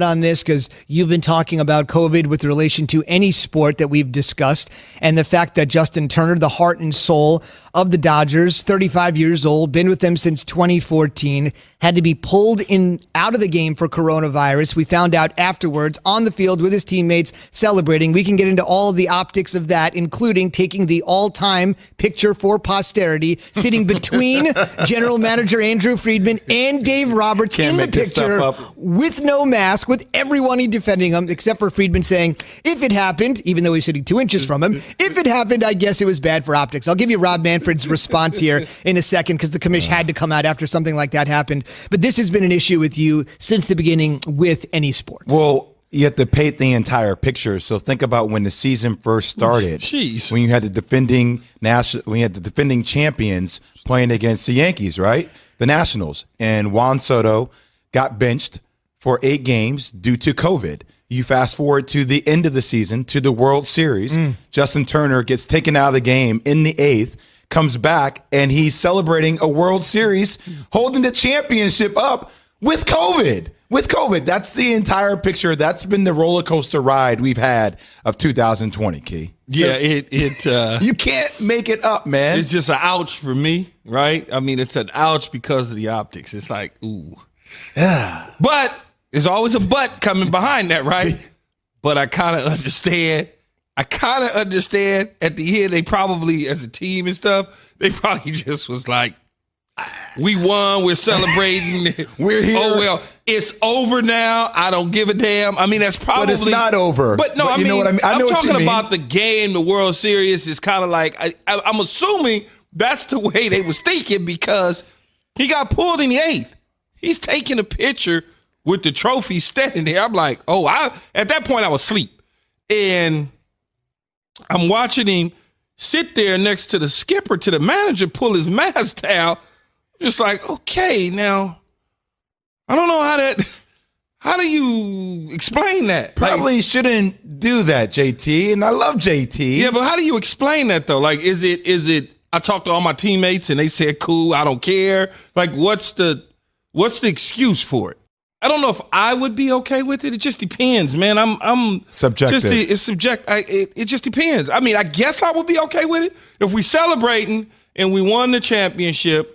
on this because you've been talking about COVID with relation to any sport that we've discussed, and the fact that Justin Turner, the heart and soul of the Dodgers, 35 years old, been with them since 2014, had to be pulled out of the game for coronavirus. We found out afterwards on the field with his teammates celebrating. We can get into all of the optics of that, including taking the all-time picture for posterity, sitting between general manager Andrew Friedman and Dave Roberts in the picture with no mask, with everyone defending him, except for Friedman saying, if it happened, even though he's sitting 2 inches from him, if it happened, I guess it was bad for optics. I'll give you Rob Manfred's response here in a second because the commission had to come out after something like that happened. But this has been an issue with you since the beginning with any sport. Well, you have to paint the entire picture. So think about when the season first started. Jeez. When you had the defending champions playing against the Yankees, right? The Nationals. And Juan Soto got benched for 8 games due to COVID. You fast forward to the end of the season, to the World Series. Justin Turner gets taken out of the game in the 8th, comes back, and he's celebrating a World Series, holding the championship up with COVID. With COVID. That's the entire picture. That's been the roller coaster ride we've had of 2020, Key. Yeah, you can't make it up, man. It's just an ouch for me, right? I mean, it's an ouch because of the optics. It's like, ooh. Yeah. But there's always a but coming behind that, right? But I kind of understand. At the end, they probably, as a team and stuff, they probably just was like, we won, we're celebrating, we're here. Oh, well, it's over now. I don't give a damn. I mean, that's probably. But it's not over. But no, but I mean, know what I mean? I know I'm talking what you mean. about the game, the World Series is kind of like, I'm assuming that's the way they was thinking because he got pulled in the 8th. He's taking a picture with the trophy standing there. I'm like, oh, at that point I was asleep. And I'm watching him sit there next to the skipper, to the manager, pull his mask down. Just like, okay, now, I don't know how do you explain that? Probably shouldn't do that, JT, and I love JT. Yeah, but how do you explain that, though? Like, is it, I talked to all my teammates, and they said, cool, I don't care. Like, what's the excuse for it? I don't know if I would be okay with it. It just depends, man. I'm subjective. It just depends. I mean, I guess I would be okay with it if we celebrating and we won the championship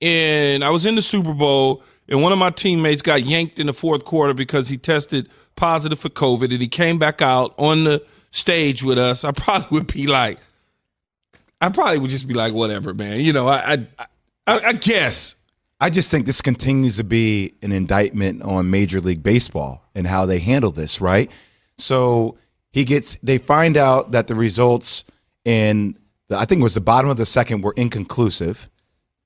and I was in the Super Bowl and one of my teammates got yanked in the 4th quarter because he tested positive for COVID and he came back out on the stage with us. I probably would just be like, whatever, man. You know, I guess. I just think this continues to be an indictment on Major League Baseball and how they handle this, right? So they find out that the results I think it was the bottom of the 2nd were inconclusive.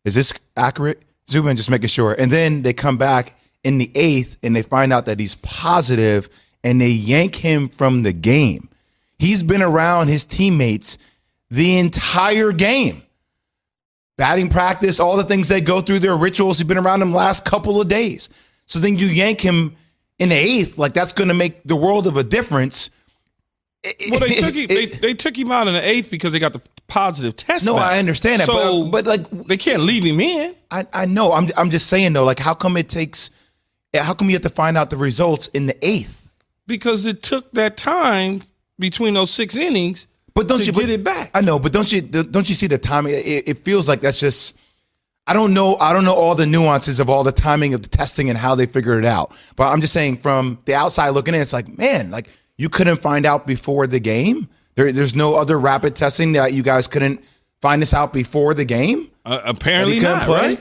Is this accurate? Zoom in, just making sure. And then they come back in the 8th and they find out that he's positive and they yank him from the game. He's been around his teammates the entire game. Batting practice, all the things they go through, their rituals. He's been around them last couple of days. So then you yank him in the 8th, like that's going to make the world of a difference. Well, they took him out in the 8th because they got the positive test. No, back. I understand that, so, but like they can't leave him in. I know. I'm just saying though, like how come you have to find out the results in the 8th? Because it took that time between those 6 innings. But don't you get it back? I know, but don't you see the timing? It feels like that's just. I don't know all the nuances of all the timing of the testing and how they figured it out. But I'm just saying, from the outside looking in, it's like, man, like you couldn't find out before the game. There's no other rapid testing that you guys couldn't find this out before the game. Apparently not, right?